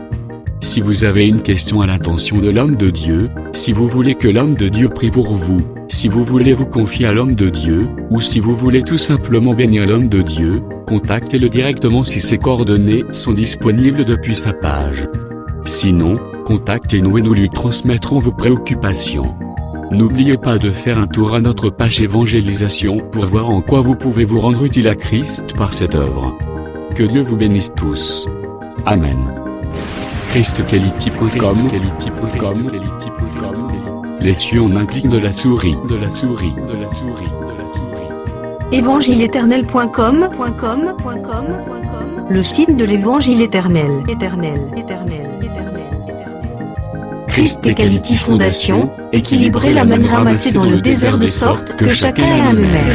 Si vous avez une question à l'intention de l'homme de Dieu, si vous voulez que l'homme de Dieu prie pour vous, si vous voulez vous confier à l'homme de Dieu, ou si vous voulez tout simplement bénir l'homme de Dieu, contactez-le directement si ses coordonnées sont disponibles depuis sa page. Sinon, contactez-nous et nous lui transmettrons vos préoccupations. N'oubliez pas de faire un tour à notre page évangélisation pour voir en quoi vous pouvez vous rendre utile à Christ par cette œuvre. Que Dieu vous bénisse tous. Amen. ChristQuality.com. Les cieux en un clic de la souris. Évangile-éternel.com, le site de l'évangile éternel. Christ Equality Fondation, équilibrer la manne ramassée dans le désert de sorte que chacun ait un maire.